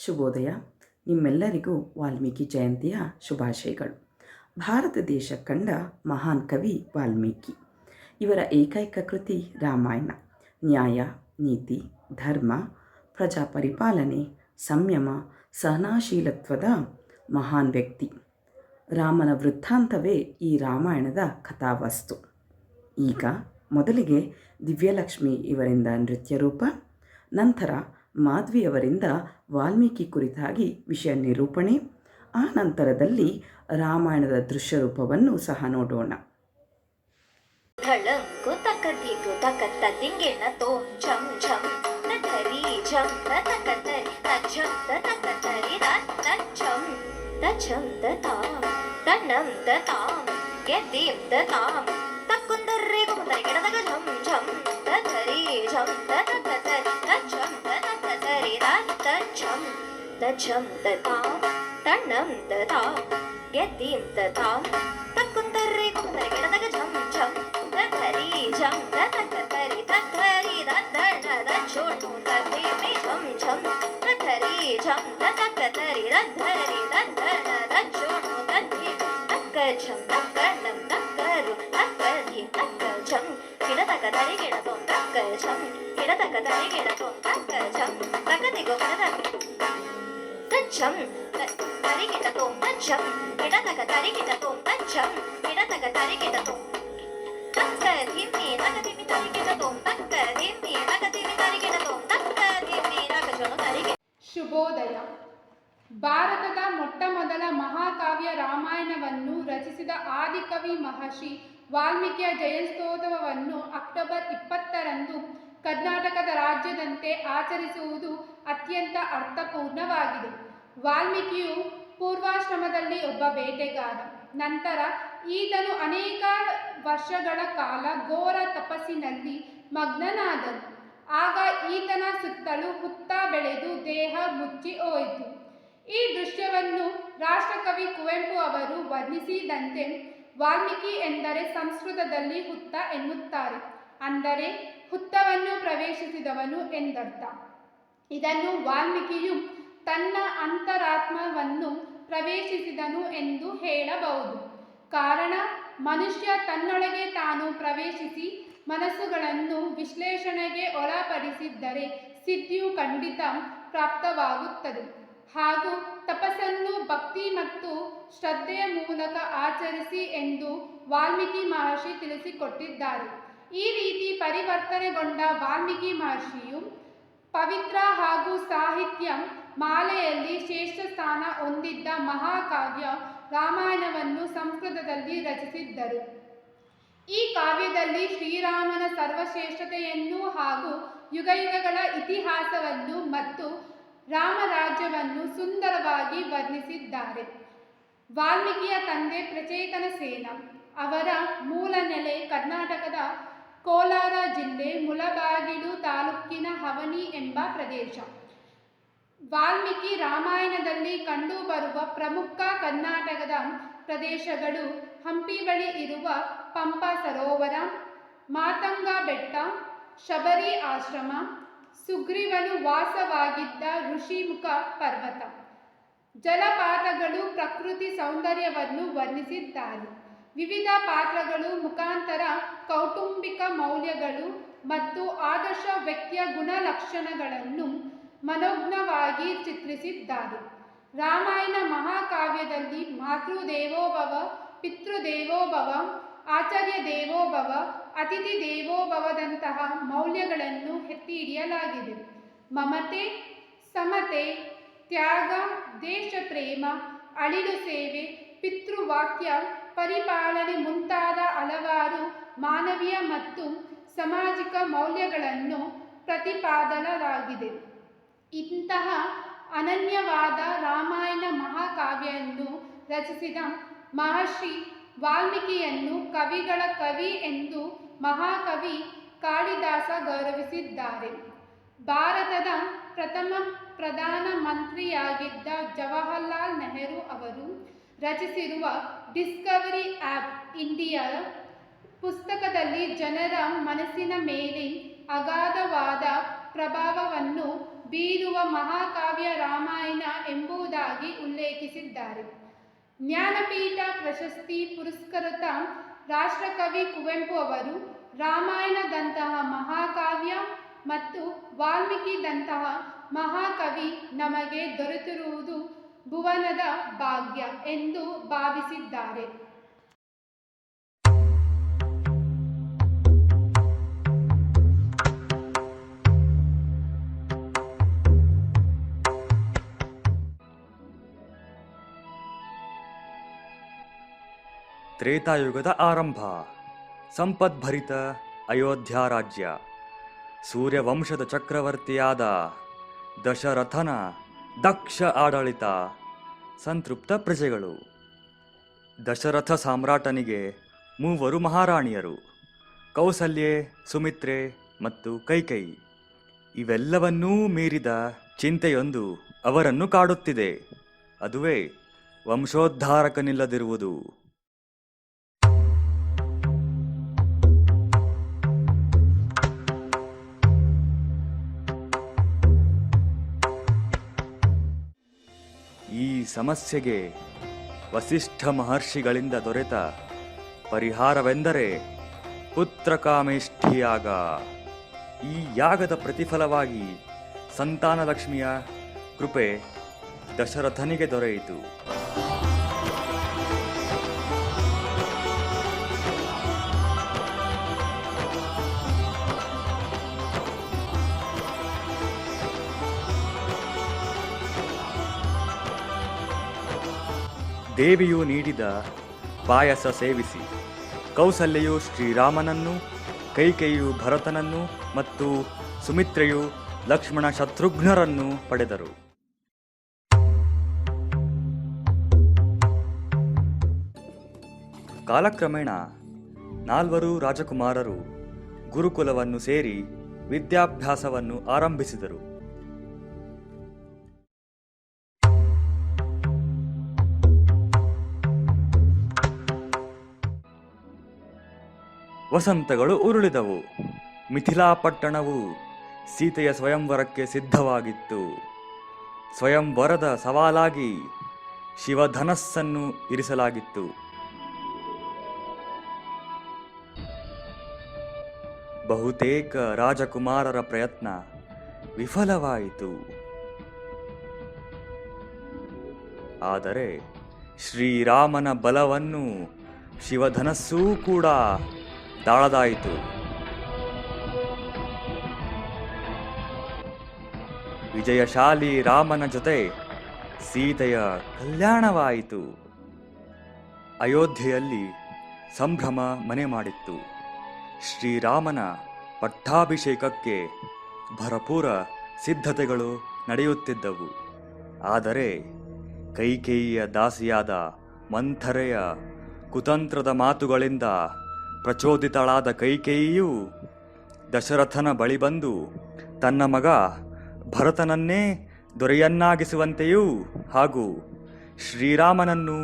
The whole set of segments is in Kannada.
ಶುಭೋದಯ. ನಿಮ್ಮೆಲ್ಲರಿಗೂ ವಾಲ್ಮೀಕಿ ಜಯಂತಿಯ ಶುಭಾಶಯಗಳು. ಭಾರತ ದೇಶ ಕಂಡ ಮಹಾನ್ ಕವಿ ವಾಲ್ಮೀಕಿ. ಇವರ ಏಕೈಕ ಕೃತಿ ರಾಮಾಯಣ. ನ್ಯಾಯ, ನೀತಿ, ಧರ್ಮ, ಪ್ರಜಾಪರಿಪಾಲನೆ, ಸಂಯಮ, ಸಹನಾಶೀಲತ್ವದ ಮಹಾನ್ ವ್ಯಕ್ತಿ. ರಾಮನ ವೃತ್ತಾಂತವೇ ಈ ರಾಮಾಯಣದ ಕಥಾವಸ್ತು. ಈಗ ಮೊದಲಿಗೆ ದಿವ್ಯಲಕ್ಷ್ಮಿ ಇವರಿಂದ ನೃತ್ಯ ರೂಪ, ನಂತರ ಮಾಧ್ವಿಯವರಿಂದ ವಾಲ್ಮೀಕಿ ಕುರಿತಾಗಿ ವಿಷಯ ನಿರೂಪಣೆ, ಆ ನಂತರದಲ್ಲಿ ರಾಮಾಯಣದ ದೃಶ್ಯ ರೂಪವನ್ನು ಸಹ ನೋಡೋಣ. Dacham datam tanam datam gedim datam takundare kundare gedadaga jam jam dadari jam dadakatari dadari dadana dachonu dadimi jam jam dadari jam dadakatari dadari dadana dachonu dadimi dakajam dakanam dakaru dakadi dakajam gedadakatari gedadon dakajam gedadakatari gedadon dakajam dakadigo gedadakatari Tacham, tarikitatum, tacham, kidataka tarikitatum, tacham, kidataka tarikitatum. Takkadimi, nakadimi tarikitatum, takkadimi, nakadimi tarikitatum, takkadimi, nakajonu tarikitatum. ಶುಭೋದಯ. ಭಾರತದ ಮೊಟ್ಟಮೊದಲ ಮಹಾಕಾವ್ಯ ರಾಮಾಯಣವನ್ನು ರಚಿಸಿದ ಆದಿಕವಿ ಮಹರ್ಷಿ ವಾಲ್ಮೀಕಿಯ ಜಯಂತ್ಯೋತ್ಸವವನ್ನು ಅಕ್ಟೋಬರ್ 20ರಂದು ಕರ್ನಾಟಕದ ರಾಜ್ಯದಂತೆ ಆಚರಿಸುವುದು ಅತ್ಯಂತ ಅರ್ಥಪೂರ್ಣವಾಗಿದೆ. ವಾಲ್ಮೀಕಿಯು ಪೂರ್ವಾಶ್ರಮದಲ್ಲಿ ಒಬ್ಬ ಬೇಟೆಗಾರ. ನಂತರ ಈತನು ಅನೇಕ ವರ್ಷಗಳ ಕಾಲ ಘೋರ ತಪಸ್ಸಿನಲ್ಲಿ ಮಗ್ನನಾದನು. ಆಗ ಈತನ ಸುತ್ತಲೂ ಹುತ್ತ ಬೆಳೆದು ದೇಹ ಮುಚ್ಚಿ ಹೋಯಿತು. ಈ ದೃಶ್ಯವನ್ನು ರಾಷ್ಟ್ರಕವಿ ಕುವೆಂಪು ಅವರು ವರ್ಣಿಸಿದಂತೆ ವಾಲ್ಮೀಕಿ ಎಂದರೆ ಸಂಸ್ಕೃತದಲ್ಲಿ ಹುತ್ತ ಎನ್ನುತ್ತಾರೆ. ಅಂದರೆ ಹುತ್ತವನ್ನು ಪ್ರವೇಶಿಸಿದವನು ಎಂದರ್ಥ. ಇದನ್ನು ವಾಲ್ಮೀಕಿಯು ತನ್ನ ಅಂತರಾತ್ಮವನ್ನು ಪ್ರವೇಶಿಸಿದನು ಎಂದು ಹೇಳಬಹುದು. ಕಾರಣ, ಮನುಷ್ಯ ತನ್ನೊಳಗೆ ತಾನು ಪ್ರವೇಶಿಸಿ ಮನಸ್ಸುಗಳನ್ನು ವಿಶ್ಲೇಷಣೆಗೆ ಒಳಪಡಿಸಿದ್ದರೆ ಸಿದ್ಧಿಯು ಖಂಡಿತ ಪ್ರಾಪ್ತವಾಗುತ್ತದೆ. ಹಾಗೂ ತಪಸ್ಸನ್ನು ಭಕ್ತಿ ಮತ್ತು ಶ್ರದ್ಧೆಯ ಮೂಲಕ ಆಚರಿಸಿ ಎಂದು ವಾಲ್ಮೀಕಿ ಮಹರ್ಷಿ ತಿಳಿಸಿಕೊಟ್ಟಿದ್ದಾರೆ. ಈ ರೀತಿ ಪರಿವರ್ತನೆಗೊಂಡ ವಾಲ್ಮೀಕಿ ಮಹರ್ಷಿಯು ಪವಿತ್ರ ಹಾಗೂ ಸಾಹಿತ್ಯ ಮಾಲೆಯಲ್ಲಿ ಶ್ರೇಷ್ಠ ಸ್ಥಾನ ಹೊಂದಿದ್ದ ಮಹಾಕಾವ್ಯ ರಾಮಾಯಣವನ್ನು ಸಂಸ್ಕೃತದಲ್ಲಿ ರಚಿಸಿದ್ದರು. ಈ ಕಾವ್ಯದಲ್ಲಿ ಶ್ರೀರಾಮನ ಸರ್ವಶ್ರೇಷ್ಠತೆಯನ್ನು ಹಾಗೂ ಯುಗಯುಗಗಳ ಇತಿಹಾಸವನ್ನು ಮತ್ತು ರಾಮರಾಜ್ಯವನ್ನು ಸುಂದರವಾಗಿ ವರ್ಣಿಸಿದ್ದಾರೆ. ವಾಲ್ಮೀಕಿಯ ತಂದೆ ಪ್ರಚೇತನ ಸೇನ. ಅವರ ಮೂಲ ನೆಲೆ ಕರ್ನಾಟಕದ ಕೋಲಾರ ಜಿಲ್ಲೆ ಮುಳಬಾಗಿಲು ತಾಲೂಕಿನ ಹವನಿ ಎಂಬ ಪ್ರದೇಶ. ವಾಲ್ಮೀಕಿ ರಾಮಾಯಣದಲ್ಲಿ ಕಂಡುಬರುವ ಪ್ರಮುಖ ಕರ್ನಾಟಕದ ಪ್ರದೇಶಗಳು ಹಂಪಿ ಬಳಿ ಇರುವ ಪಂಪಾ ಸರೋವರ, ಮಾತಂಗ ಬೆಟ್ಟ, ಶಬರಿ ಆಶ್ರಮ, ಸುಗ್ರೀವನು ವಾಸವಾಗಿದ್ದ ಋಷಿಮುಖ ಪರ್ವತ. ಜಲಪಾತಗಳು ಪ್ರಕೃತಿ ಸೌಂದರ್ಯವನ್ನು ವರ್ಣಿಸಿದ್ದಾರೆ. ವಿವಿಧ ಪಾತ್ರಗಳು ಮುಖಾಂತರ ಕೌಟುಂಬಿಕ ಮೌಲ್ಯಗಳು ಮತ್ತು ಆದರ್ಶ ವ್ಯಕ್ತಿಯ ಗುಣಲಕ್ಷಣಗಳನ್ನು ಮನೋಜ್ಞವಾಗಿ ಚಿತ್ರಿಸಿದ್ದಾರೆ. ರಾಮಾಯಣ ಮಹಾಕಾವ್ಯದಲ್ಲಿ ಮಾತೃದೇವೋಭವ, ಪಿತೃದೇವೋಭವ, ಆಚಾರ್ಯ ದೇವೋಭವ, ಅತಿಥಿ ದೇವೋಭವದಂತಹ ಮೌಲ್ಯಗಳನ್ನು ಎತ್ತಿ ಹಿಡಿಯಲಾಗಿದೆ. ಮಮತೆ, ಸಮತೆ, ತ್ಯಾಗ, ದೇಶ ಪ್ರೇಮ, ಅಳಿಲು ಸೇವೆ, ಪಿತೃವಾಕ್ಯ ಪರಿಪಾಲನೆ ಮುಂತಾದ ಹಲವಾರು ಮಾನವೀಯ ಮತ್ತು ಸಾಮಾಜಿಕ ಮೌಲ್ಯಗಳನ್ನು ಪ್ರತಿಪಾದಲಾಗಿದೆ. ಇಂತಹ ಅನನ್ಯವಾದ ರಾಮಾಯಣ ಮಹಾಕಾವ್ಯವನ್ನು ರಚಿಸಿದ ಮಹರ್ಷಿ ವಾಲ್ಮೀಕಿಯನ್ನು ಕವಿಗಳ ಕವಿ ಎಂದು ಮಹಾಕವಿ ಕಾಳಿದಾಸ ಗೌರವಿಸಿದ್ದಾರೆ. ಭಾರತದ ಪ್ರಥಮ ಪ್ರಧಾನ ಮಂತ್ರಿಯಾಗಿದ್ದ ಜವಾಹರಲಾಲ್ ನೆಹರು ಅವರು ರಚಿಸಿರುವ ಡಿಸ್ಕವರಿ ಆಫ್ ಇಂಡಿಯಾ ಪುಸ್ತಕದಲ್ಲಿ ಜನರ ಮನಸ್ಸಿನ ಮೇಲೆ ಅಗಾಧವಾದ ಪ್ರಭಾವವನ್ನು ಬೀರುವ ಮಹಾಕಾವ್ಯ ರಾಮಾಯಣ ಎಂಬುದಾಗಿ ಉಲ್ಲೇಖಿಸಿದ್ದಾರೆ. ಜ್ಞಾನಪೀಠ ಪ್ರಶಸ್ತಿ ಪುರಸ್ಕೃತ ರಾಷ್ಟ್ರಕವಿ ಕುವೆಂಪು ಅವರು ರಾಮಾಯಣದಂತಹ ಮಹಾಕಾವ್ಯ ಮತ್ತು ವಾಲ್ಮೀಕಿದಂತಹ ಮಹಾಕವಿ ನಮಗೆ ದೊರೆತಿರುವುದು ಭುವನದ ಭಾಗ್ಯ ಎಂದು ಭಾವಿಸಿದ್ದಾರೆ. ತ್ರೇತಾಯುಗದ ಆರಂಭ. ಸಂಪದ್ಭರಿತ ಅಯೋಧ್ಯ ರಾಜ್ಯ. ಸೂರ್ಯವಂಶದ ಚಕ್ರವರ್ತಿಯಾದ ದಶರಥನ ದಕ್ಷ ಆಡಳಿತ. ಸಂತೃಪ್ತ ಪ್ರಜೆಗಳು. ದಶರಥ ಸಾಮ್ರಾಟನಿಗೆ 3 ಮಹಾರಾಣಿಯರು: ಕೌಸಲ್ಯೆ, ಸುಮಿತ್ರೆ ಮತ್ತು ಕೈಕೇಯಿ. ಇವೆಲ್ಲವನ್ನೂ ಮೀರಿದ ಚಿಂತೆಯೊಂದು ಅವರನ್ನು ಕಾಡುತ್ತಿದೆ. ಅದುವೇ ವಂಶೋದ್ಧಾರಕನಿಲ್ಲದಿರುವುದು. ಈ ಸಮಸ್ಯೆಗೆ ವಸಿಷ್ಠ ಮಹರ್ಷಿಗಳಿಂದ ದೊರೆತ ಪರಿಹಾರವೆಂದರೆ ಪುತ್ರಕಾಮೇಷ್ಠಿಯಾಗ. ಈ ಯಾಗದ ಪ್ರತಿಫಲವಾಗಿ ಸಂತಾನಲಕ್ಷ್ಮಿಯ ಕೃಪೆ ದಶರಥನಿಗೆ ದೊರೆಯಿತು. ದೇವಿಯು ನೀಡಿದ ಪಾಯಸ ಸೇವಿಸಿ ಕೌಸಲ್ಯೆಯು ಶ್ರೀರಾಮನನ್ನು, ಕೈಕೇಯಿಯು ಭರತನನ್ನು ಮತ್ತು ಸುಮಿತ್ರೆಯು ಲಕ್ಷ್ಮಣ ಶತ್ರುಘ್ನರನ್ನು ಪಡೆದರು. ಕಾಲಕ್ರಮೇಣ 4 ರಾಜಕುಮಾರರು ಗುರುಕುಲವನ್ನು ಸೇರಿ ವಿದ್ಯಾಭ್ಯಾಸವನ್ನು ಆರಂಭಿಸಿದರು. ವಸಂತಗಳು ಉರುಳಿದವು. ಮಿಥಿಲಾ ಪಟ್ಟಣವು ಸೀತೆಯ ಸ್ವಯಂವರಕ್ಕೆ ಸಿದ್ಧವಾಗಿತ್ತು. ಸ್ವಯಂವರದ ಸವಾಲಾಗಿ ಶಿವಧನಸ್ಸನ್ನು ಇರಿಸಲಾಗಿತ್ತು. ಬಹುತೇಕ ರಾಜಕುಮಾರರ ಪ್ರಯತ್ನ ವಿಫಲವಾಯಿತು. ಆದರೆ ಶ್ರೀರಾಮನ ಬಲವನ್ನು ಶಿವಧನಸ್ಸೂ ಕೂಡ ತಾಳದಾಯಿತು. ವಿಜಯಶಾಲಿ ರಾಮನ ಜೊತೆ ಸೀತೆಯ ಕಲ್ಯಾಣವಾಯಿತು. ಅಯೋಧ್ಯೆಯಲ್ಲಿ ಸಂಭ್ರಮ ಮನೆ ಮಾಡಿತ್ತು. ಶ್ರೀರಾಮನ ಪಟ್ಟಾಭಿಷೇಕಕ್ಕೆ ಭರಪೂರ ಸಿದ್ಧತೆಗಳು ನಡೆಯುತ್ತಿದ್ದವು. ಆದರೆ ಕೈಕೇಯಿಯ ದಾಸಿಯಾದ ಮಂಥರೆಯ ಕುತಂತ್ರದ ಮಾತುಗಳಿಂದ ಪ್ರಚೋದಿತಳಾದ ಕೈಕೇಯಿಯು ದಶರಥನ ಬಳಿ ಬಂದು ತನ್ನ ಮಗ ಭರತನನ್ನೇ ದೊರೆಯನ್ನಾಗಿಸುವಂತೆಯೂ ಹಾಗೂ ಶ್ರೀರಾಮನನ್ನು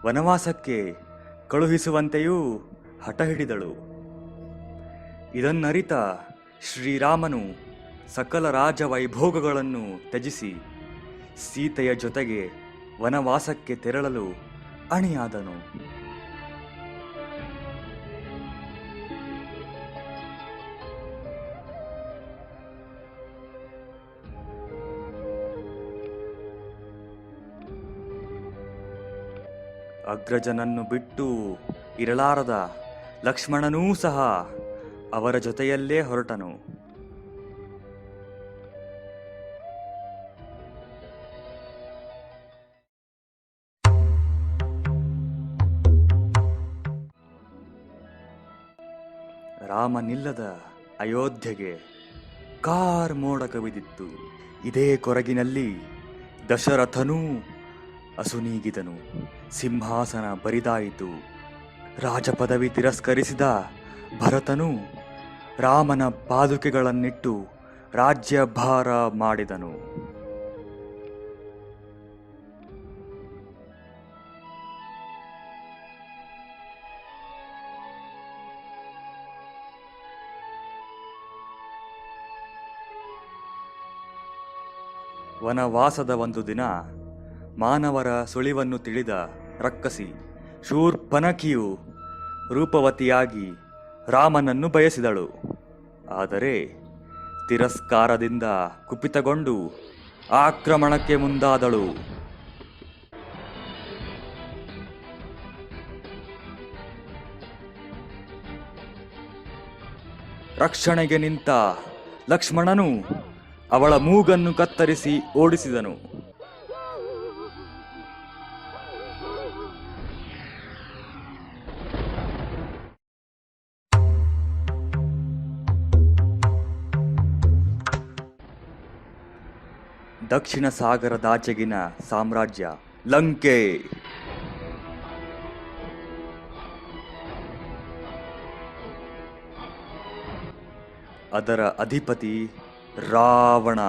ವನವಾಸಕ್ಕೆ ಕಳುಹಿಸುವಂತೆಯೂ ಹಠ ಹಿಡಿದಳು. ಇದನ್ನರಿತ ಶ್ರೀರಾಮನು ಸಕಲ ರಾಜವೈಭೋಗಗಳನ್ನು ತ್ಯಜಿಸಿ ಸೀತೆಯ ಜೊತೆಗೆ ವನವಾಸಕ್ಕೆ ತೆರಳಲು ಅಣಿಯಾದನು. ಅಗ್ರಜನನ್ನು ಬಿಟ್ಟು ಇರಲಾರದ ಲಕ್ಷ್ಮಣನೂ ಸಹ ಅವರ ಜೊತೆಯಲ್ಲೇ ಹೊರಟನು. ರಾಮನಿಲ್ಲದ ಅಯೋಧ್ಯೆಗೆ ಕಾರ್ ಮೋಡ ಕವಿದಿತ್ತು. ಇದೇ ಕೊರಗಿನಲ್ಲಿ ದಶರಥನೂ ಅಸುನೀಗಿದನು. ಸಿಂಹಾಸನ ಬರಿದಾಯಿತು. ರಾಜಪದವಿ ತಿರಸ್ಕರಿಸಿದ ಭರತನು ರಾಮನ ಪಾದುಕೆಗಳನ್ನಿಟ್ಟು ರಾಜ್ಯಭಾರ ಮಾಡಿದನು. ವನವಾಸದ ಒಂದು ದಿನ ಮಾನವರ ಸುಳಿವನ್ನು ತಿಳಿದ ರಕ್ಕಸಿ ಶೂರ್ಪನಖಿಯು ರೂಪವತಿಯಾಗಿ ರಾಮನನ್ನು ಬಯಸಿದಳು. ಆದರೆ ತಿರಸ್ಕಾರದಿಂದ ಕುಪಿತಗೊಂಡು ಆಕ್ರಮಣಕ್ಕೆ ಮುಂದಾದಳು. ರಕ್ಷಣೆಗೆ ನಿಂತ ಲಕ್ಷ್ಮಣನು ಅವಳ ಮೂಗನ್ನು ಕತ್ತರಿಸಿ ಓಡಿಸಿದನು. ದಕ್ಷಿಣ ಸಾಗರದಾಚೆಗಿನ ಸಾಮ್ರಾಜ್ಯ ಲಂಕೆ. ಅದರ ಅಧಿಪತಿ ರಾವಣ.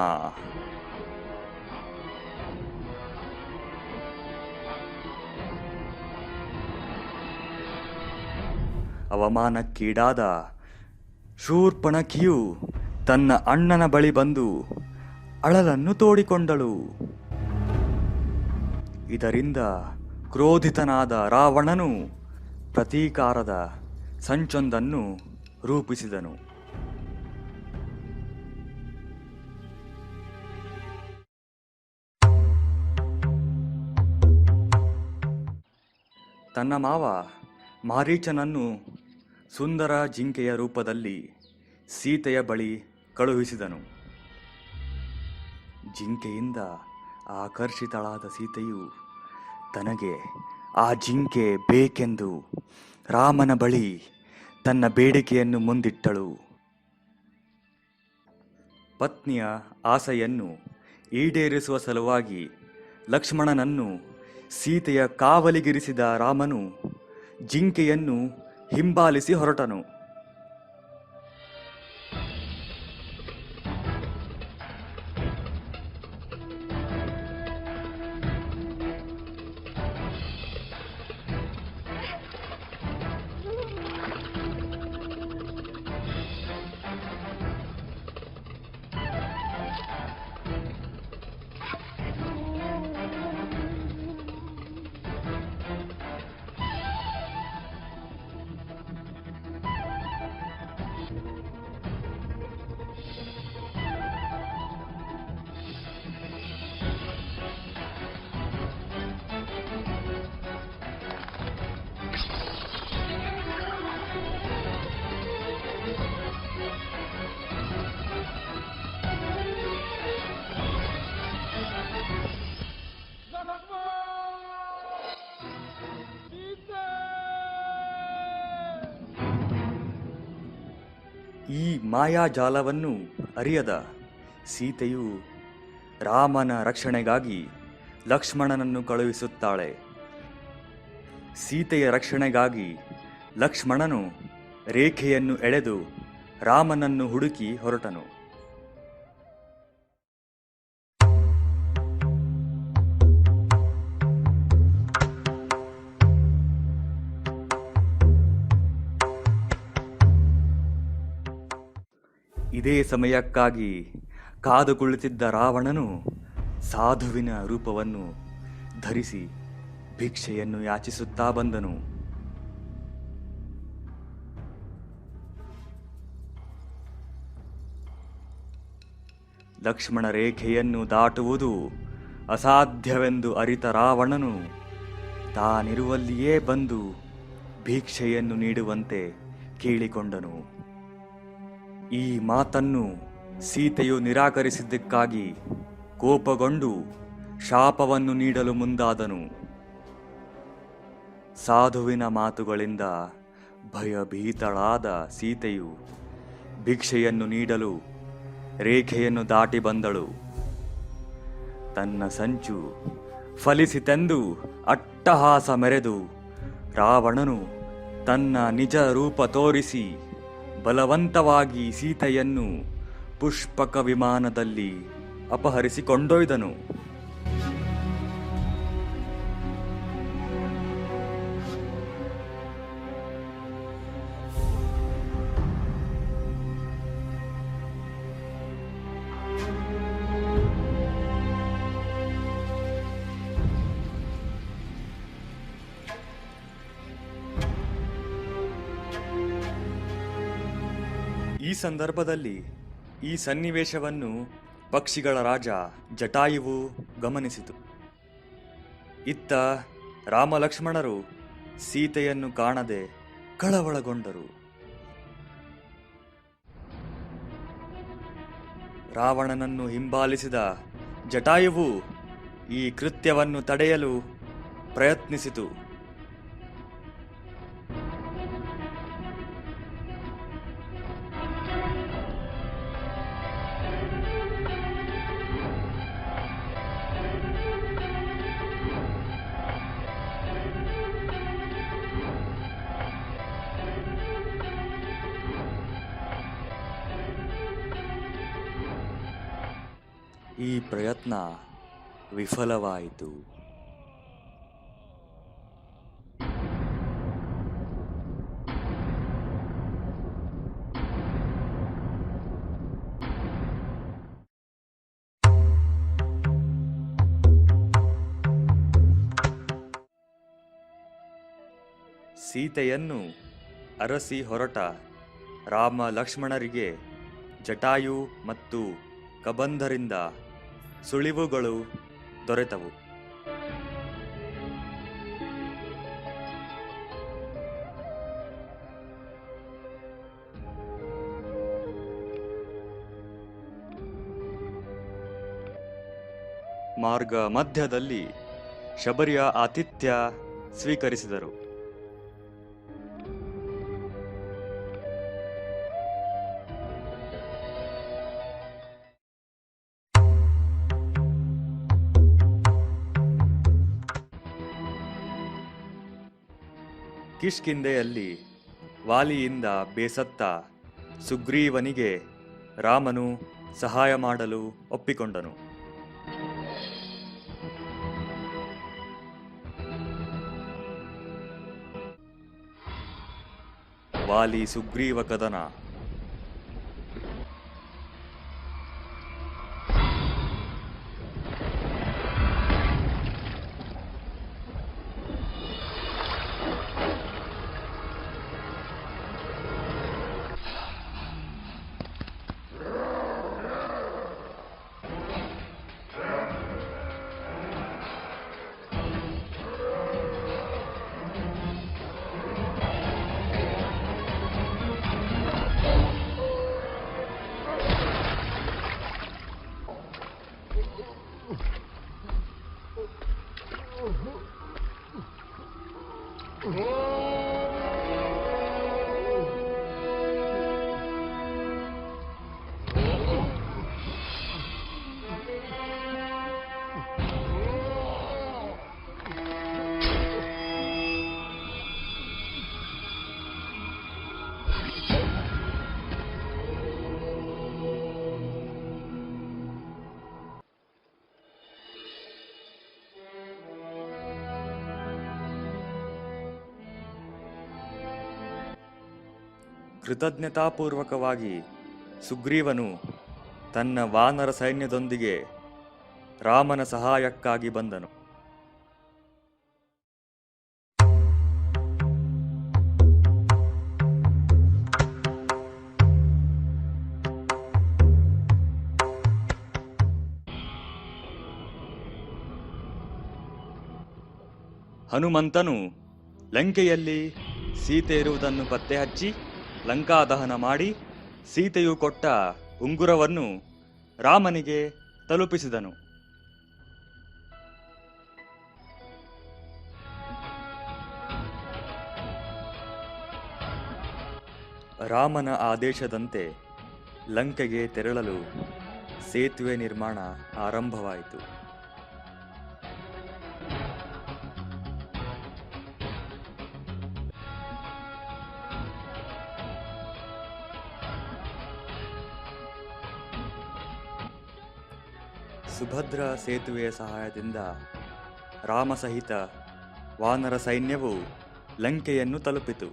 ಅವಮಾನಕ್ಕೀಡಾದ ಶೂರ್ಪಣಖಿಯು ತನ್ನ ಅಣ್ಣನ ಬಳಿ ಬಂದು ಅಳಲನ್ನು ತೋಡಿಕೊಂಡಳು. ಇದರಿಂದ ಕ್ರೋಧಿತನಾದ ರಾವಣನು ಪ್ರತೀಕಾರದ ಸಂಚೊಂದನ್ನು ರೂಪಿಸಿದನು. ತನ್ನ ಮಾವ ಮಾರೀಚನನ್ನು ಸುಂದರ ಜಿಂಕೆಯ ರೂಪದಲ್ಲಿ ಸೀತೆಯ ಬಳಿ ಕಳುಹಿಸಿದನು. ಜಿಂಕೆಯಿಂದ ಆಕರ್ಷಿತಳಾದ ಸೀತೆಯು ತನಗೆ ಆ ಜಿಂಕೆ ಬೇಕೆಂದು ರಾಮನ ಬಳಿ ತನ್ನ ಬೇಡಿಕೆಯನ್ನು ಮುಂದಿಟ್ಟಳು. ಪತ್ನಿಯ ಆಸೆಯನ್ನು ಈಡೇರಿಸುವ ಸಲುವಾಗಿ ಲಕ್ಷ್ಮಣನನ್ನು ಸೀತೆಯ ಕಾವಲಿಗಿರಿಸಿದ ರಾಮನು ಜಿಂಕೆಯನ್ನು ಹಿಂಬಾಲಿಸಿ ಹೊರಟನು. ಈ ಮಾಯಾಜಾಲವನ್ನು ಅರಿಯದ ಸೀತೆಯು ರಾಮನ ರಕ್ಷಣೆಗಾಗಿ ಲಕ್ಷ್ಮಣನನ್ನು ಕಳುಹಿಸುತ್ತಾಳೆ. ಸೀತೆಯ ರಕ್ಷಣೆಗಾಗಿ ಲಕ್ಷ್ಮಣನು ರೇಖೆಯನ್ನು ಎಳೆದು ರಾಮನನ್ನು ಹುಡುಕಿ ಹೊರಟನು. ಇದೇ ಸಮಯಕ್ಕಾಗಿ ಕಾದು ಕುಳಿತಿದ್ದ ರಾವಣನು ಸಾಧುವಿನ ರೂಪವನ್ನು ಧರಿಸಿ ಭಿಕ್ಷೆಯನ್ನು ಯಾಚಿಸುತ್ತಾ ಬಂದನು. ಲಕ್ಷ್ಮಣ ರೇಖೆಯನ್ನು ದಾಟುವುದು ಅಸಾಧ್ಯವೆಂದು ಅರಿತ ರಾವಣನು ತಾನಿರುವಲ್ಲಿಯೇ ಬಂದು ಭಿಕ್ಷೆಯನ್ನು ನೀಡುವಂತೆ ಕೇಳಿಕೊಂಡನು. ಈ ಮಾತನ್ನು ಸೀತೆಯು ನಿರಾಕರಿಸಿದ್ದಕ್ಕಾಗಿ ಕೋಪಗೊಂಡು ಶಾಪವನ್ನು ನೀಡಲು ಮುಂದಾದನು. ಸಾಧುವಿನ ಮಾತುಗಳಿಂದ ಭಯಭೀತಳಾದ ಸೀತೆಯು ಭಿಕ್ಷೆಯನ್ನು ನೀಡಲು ರೇಖೆಯನ್ನು ದಾಟಿ ಬಂದಳು. ತನ್ನ ಸಂಚು ಫಲಿಸಿತೆಂದು ಅಟ್ಟಹಾಸ ಮೆರೆದು ರಾವಣನು ತನ್ನ ನಿಜ ರೂಪ ತೋರಿಸಿ ಬಲವಂತವಾಗಿ ಸೀತೆಯನ್ನು ಪುಷ್ಪಕ ವಿಮಾನದಲ್ಲಿ ಅಪಹರಿಸಿಕೊಂಡೊಯ್ದನು. ಸಂದರ್ಭದಲ್ಲಿ ಈ ಸನ್ನಿವೇಶವನ್ನು ಪಕ್ಷಿಗಳ ರಾಜ ಜಟಾಯುವು ಗಮನಿಸಿತು. ಇತ್ತ ರಾಮಲಕ್ಷ್ಮಣರು ಸೀತೆಯನ್ನು ಕಾಣದೆ ಕಳವಳಗೊಂಡರು. ರಾವಣನನ್ನು ಹಿಂಬಾಲಿಸಿದ ಜಟಾಯುವು ಈ ಕೃತ್ಯವನ್ನು ತಡೆಯಲು ಪ್ರಯತ್ನಿಸಿತು. ಈ ಪ್ರಯತ್ನ ವಿಫಲವಾಯಿತು. ಸೀತೆಯನ್ನು ಅರಸಿ ಹೊರಟ ರಾಮ ಲಕ್ಷ್ಮಣರಿಗೆ ಜಟಾಯು ಮತ್ತು ಕಬಂಧರಿಂದ ಸುಳಿವುಗಳು ದೊರೆತವು. ಮಾರ್ಗ ಮಧ್ಯದಲ್ಲಿ ಶಬರಿಯ ಆತಿಥ್ಯ ಸ್ವೀಕರಿಸಿದರು. ಕಿಷ್ಕಿಂಧೆಯಲ್ಲಿ ವಾಲಿಯಿಂದ ಬೇಸತ್ತ ಸುಗ್ರೀವನಿಗೆ ರಾಮನು ಸಹಾಯ ಮಾಡಲು ಒಪ್ಪಿಕೊಂಡನು. ವಾಲಿ ಸುಗ್ರೀವ ಕದನ. ಕೃತಜ್ಞತಾಪೂರ್ವಕವಾಗಿ ಸುಗ್ರೀವನು ತನ್ನ ವಾನರ ಸೈನ್ಯದೊಂದಿಗೆ ರಾಮನ ಸಹಾಯಕ್ಕಾಗಿ ಬಂದನು. ಹನುಮಂತನು ಲಂಕೆಯಲ್ಲಿ ಸೀತೆ ಇರುವುದನ್ನು ಪತ್ತೆ ಹಚ್ಚಿ ಲಂಕಾ ದಹನ ಮಾಡಿ ಸೀತೆಯು ಕೊಟ್ಟ ಉಂಗುರವನ್ನು ರಾಮನಿಗೆ ತಲುಪಿಸಿದನು. ರಾಮನ ಆದೇಶದಂತೆ ಲಂಕೆಗೆ ತೆರಳಲು ಸೇತುವೆ ನಿರ್ಮಾಣ ಆರಂಭವಾಯಿತು. ಸುಭದ್ರ ಸೇತುವೆಯ ಸಹಾಯದಿಂದ ರಾಮ ಸಹಿತ ವಾನರ ಸೈನ್ಯವು ಲಂಕೆಯನ್ನು ತಲುಪಿತು.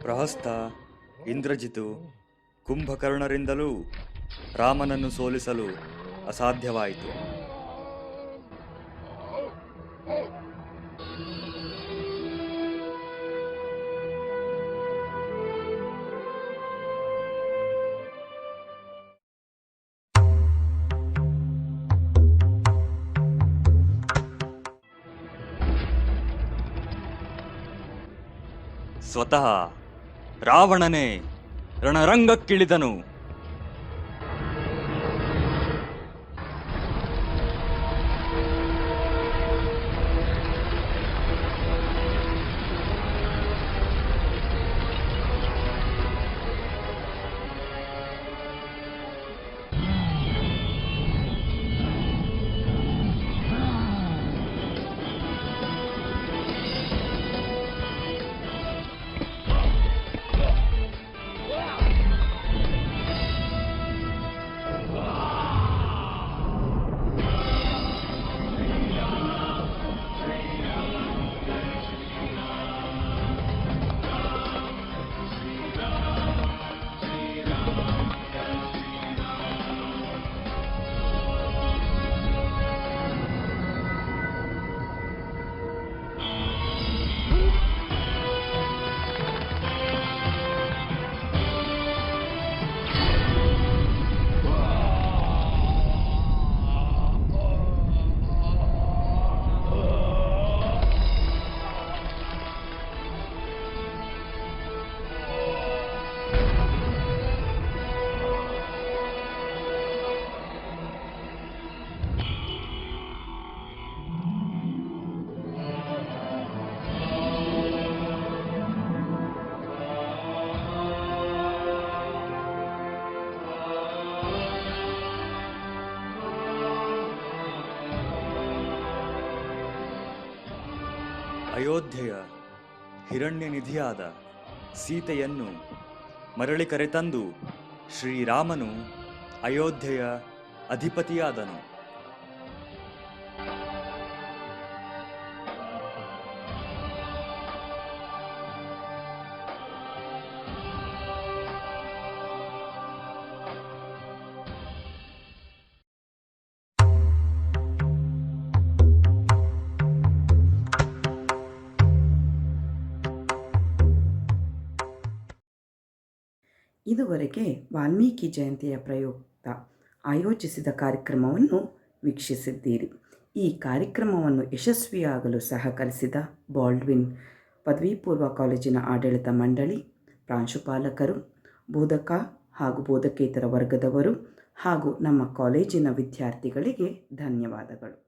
ಪ್ರಹಸ್ತ, ಇಂದ್ರಜಿತು, ಕುಂಭಕರ್ಣರಿಂದಲೂ ರಾಮನನ್ನು ಸೋಲಿಸಲು ಅಸಾಧ್ಯವಾಯಿತು. ಸ್ವತಃ ರಾವಣನೇ ರಣರಂಗಕ್ಕಿಳಿದನು. ಅಯೋಧ್ಯೆಯ ಹಿರಣ್ಯನಿಧಿಯಾದ ಸೀತೆಯನ್ನು ಮರಳಿ ಕರೆತಂದು ಶ್ರೀರಾಮನು ಅಯೋಧ್ಯೆಯ ಅಧಿಪತಿಯಾದನು. ಇದುವರೆಗೆ ವಾಲ್ಮೀಕಿ ಜಯಂತಿಯ ಪ್ರಯುಕ್ತ ಆಯೋಜಿಸಿದ ಕಾರ್ಯಕ್ರಮವನ್ನು ವೀಕ್ಷಿಸಿದ್ದೀರಿ. ಈ ಕಾರ್ಯಕ್ರಮವನ್ನು ಯಶಸ್ವಿಯಾಗಲು ಸಹಕರಿಸಿದ ಬಾಲ್ಡ್ವಿನ್ ಪದವಿ ಪೂರ್ವ ಕಾಲೇಜಿನ ಆಡಳಿತ ಮಂಡಳಿ, ಪ್ರಾಂಶುಪಾಲಕರು, ಬೋಧಕ ಹಾಗೂ ಬೋಧಕೇತರ ವರ್ಗದವರು ಹಾಗೂ ನಮ್ಮ ಕಾಲೇಜಿನ ವಿದ್ಯಾರ್ಥಿಗಳಿಗೆ ಧನ್ಯವಾದಗಳು.